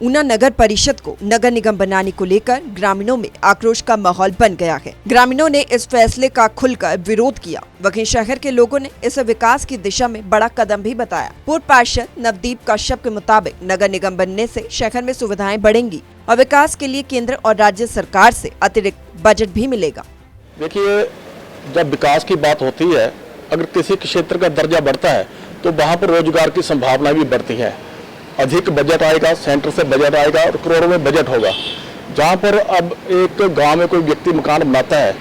ऊना नगर परिषद को नगर निगम बनाने को लेकर ग्रामीणों में आक्रोश का माहौल बन गया है। ग्रामीणों ने इस फैसले का खुलकर विरोध किया। वहीं शहर के लोगों ने इसे विकास की दिशा में बड़ा कदम भी बताया। पूर्व पार्षद नवदीप कश्यप के मुताबिक नगर निगम बनने से शहर में सुविधाएं बढ़ेंगी और विकास के लिए केंद्र और राज्य सरकार से अतिरिक्त बजट भी मिलेगा। देखिए, जब विकास की बात होती है, अगर किसी क्षेत्र का दर्जा बढ़ता है तो वहाँ पर रोजगार की संभावना भी बढ़ती है। अधिक बजट आएगा, सेंटर से बजट आएगा और करोड़ों में बजट होगा। जहाँ पर अब एक गांव में कोई व्यक्ति मकान बनाता है,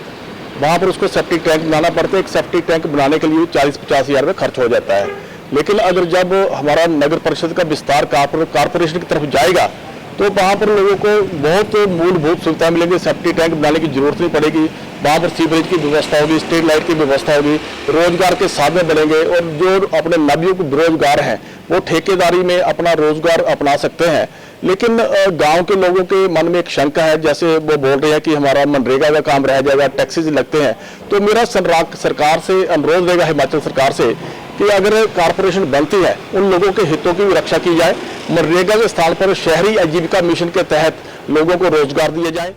वहाँ पर उसको सेप्टिक टैंक बनाना पड़ता है। एक सेप्टिक टैंक बनाने के लिए 40-50 हज़ार रुपये खर्च हो जाता है। लेकिन अगर जब हमारा नगर परिषद का विस्तार कारपोरेशन की तरफ जाएगा तो वहाँ पर लोगों को बहुत मूलभूत सुविधाएं मिलेंगी। सेप्टिक टैंक बनाने की जरूरत नहीं पड़ेगी। वहाँ पर सीवरेज की व्यवस्था होगी, स्ट्रीट लाइट की व्यवस्था होगी, रोजगार के साधन बनेंगे और जो अपने नवयुवक बेरोजगार हैं वो ठेकेदारी में अपना रोजगार अपना सकते हैं। लेकिन गांव के लोगों के मन में एक शंका है, जैसे वो बोल रहे हैं कि हमारा मनरेगा का काम रह जाएगा, टैक्सेस लगते हैं। तो मेरा सरकार से अनुरोध रहेगा, हिमाचल सरकार से, कि अगर कारपोरेशन बनती है उन लोगों के हितों की भी रक्षा की जाए। मनरेगा के स्थान पर शहरी आजीविका मिशन के तहत लोगों को रोजगार दिए जाए।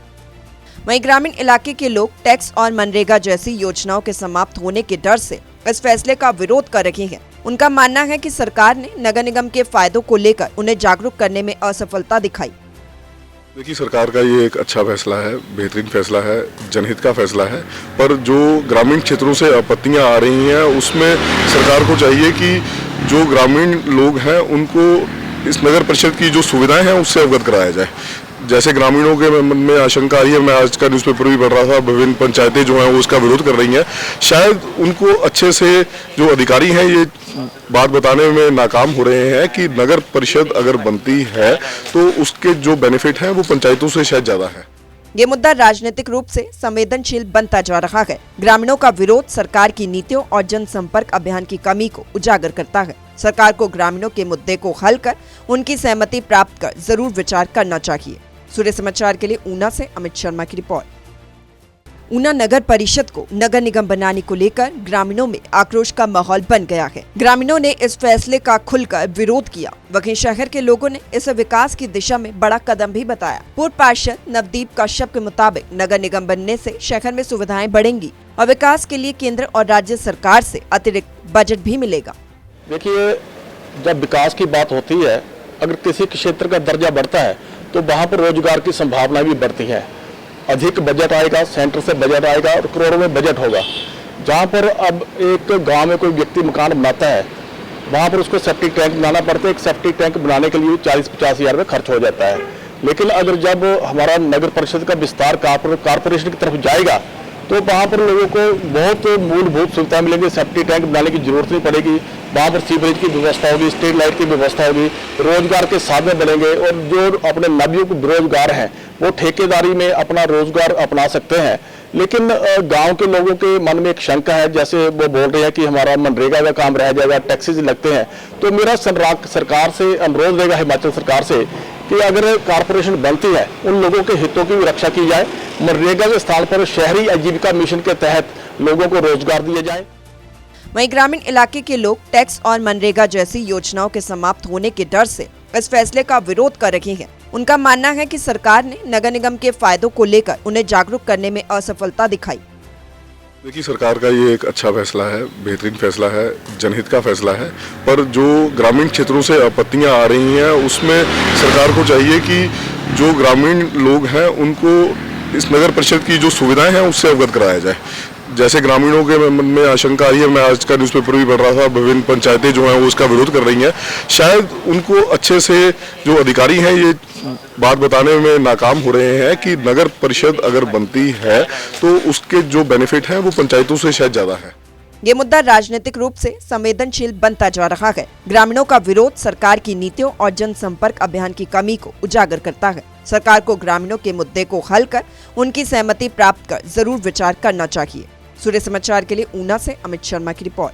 वहीं ग्रामीण इलाके के लोग टैक्स और मनरेगा जैसी योजनाओं के समाप्त होने के डर से इस फैसले का विरोध कर रहे हैं। उनका मानना है कि सरकार ने नगर निगम के फायदों को लेकर उन्हें जागरूक करने में असफलता दिखाई। देखिए, सरकार का ये एक अच्छा फैसला है, बेहतरीन फैसला है, जनहित का फैसला है। पर जो ग्रामीण क्षेत्रों से आपत्तियां आ रही हैं उसमें सरकार को चाहिए कि जो ग्रामीण लोग हैं उनको इस नगर परिषद की जो सुविधाएं हैं उससे अवगत कराया जाए। जैसे ग्रामीणों के मन में आशंका आई है, मैं आज का न्यूज़पेपर भी पढ़ रहा था, विभिन्न पंचायतें जो हैं वो उसका विरोध कर रही हैं। शायद उनको अच्छे से जो अधिकारी हैं ये बात बताने में नाकाम हो रहे हैं कि नगर परिषद अगर बनती है तो उसके जो बेनिफिट हैं वो पंचायतों से शायद ज़्यादा है। ये मुद्दा राजनीतिक रूप से संवेदनशील बनता जा रहा है। ग्रामीणों का विरोध सरकार की नीतियों और जनसंपर्क अभियान की कमी को उजागर करता है। सरकार को ग्रामीणों के मुद्दे को हल कर उनकी सहमति प्राप्त कर जरूर विचार करना चाहिए। सूर्य समाचार के लिए ऊना से अमित शर्मा की रिपोर्ट। ऊना नगर परिषद को नगर निगम बनाने को लेकर ग्रामीणों में आक्रोश का माहौल बन गया है। ग्रामीणों ने इस फैसले का खुलकर विरोध किया। वहीं शहर के लोगों ने इसे विकास की दिशा में बड़ा कदम भी बताया। पूर्व पार्षद नवदीप कश्यप के मुताबिक नगर निगम बनने से शहर में सुविधाएं बढ़ेंगी और विकास के लिए केंद्र और राज्य सरकार से अतिरिक्त बजट भी मिलेगा। देखिए, जब विकास की बात होती है, अगर किसी क्षेत्र का दर्जा बढ़ता है तो वहाँ पर रोजगार की संभावना भी बढ़ती है। अधिक बजट आएगा, सेंटर से बजट आएगा और करोड़ों में बजट होगा। जहाँ पर अब एक गांव में कोई व्यक्ति मकान बनाता है, वहाँ पर उसको सेप्टिक टैंक बनाना पड़ता है। एक सेप्टिक टैंक बनाने के लिए 40-50 हज़ार रुपये खर्च हो जाता है। लेकिन अगर जब हमारा नगर परिषद का विस्तार कारपोरेशन की तरफ जाएगा तो वहाँ पर लोगों को बहुत मूलभूत सुविधाएं मिलेंगी। सेप्टिक टैंक बनाने की जरूरत नहीं पड़ेगी। वहाँ पर सीवरेज की व्यवस्था होगी, स्ट्रीट लाइट की व्यवस्था होगी, रोजगार के साधन बनेंगे और जो अपने नवयुवक बेरोजगार हैं वो ठेकेदारी में अपना रोजगार अपना सकते हैं। लेकिन गांव के लोगों के मन में एक शंका है, जैसे वो बोल रहे हैं कि हमारा मनरेगा का काम रह जाएगा, टैक्सेस लगते हैं। तो मेरा सरकार से अनुरोध रहेगा, हिमाचल सरकार से, कि अगर कारपोरेशन बनती है उन लोगों के हितों की भी रक्षा की जाए। मनरेगा के स्थान पर शहरी आजीविका मिशन के तहत लोगों को रोजगार दिए जाए। वहीं ग्रामीण इलाके के लोग टैक्स और मनरेगा जैसी योजनाओं के समाप्त होने के डर से इस फैसले का विरोध कर रहे हैं। उनका मानना है कि सरकार ने नगर निगम के फायदों को लेकर उन्हें जागरूक करने में असफलता दिखाई। देखिए, सरकार का ये एक अच्छा फैसला है, बेहतरीन फैसला है, जनहित का फैसला है। पर जो ग्रामीण क्षेत्रों से आपत्तियां आ रही हैं उसमें सरकार को चाहिए कि जो ग्रामीण लोग हैं उनको इस नगर परिषद की जो सुविधाएं हैं उससे अवगत कराया जाए। जैसे ग्रामीणों के मन में आशंका आई है, मैं आज का न्यूज़पेपर भी पढ़ रहा था, विभिन्न पंचायतें जो हैं वो उसका विरोध कर रही हैं। शायद उनको अच्छे से जो अधिकारी हैं ये बात बताने में नाकाम हो रहे हैं कि नगर परिषद अगर बनती है तो उसके जो बेनिफिट हैं वो पंचायतों से शायद ज़्यादा है। ये मुद्दा राजनीतिक रूप से संवेदनशील बनता जा रहा है। ग्रामीणों का विरोध सरकार की नीतियों और जनसंपर्क अभियान की कमी को उजागर करता है। सरकार को ग्रामीणों के मुद्दे को हल कर उनकी सहमति प्राप्त कर जरूर विचार करना चाहिए। सूर्य समाचार के लिए ऊना से अमित शर्मा की रिपोर्ट।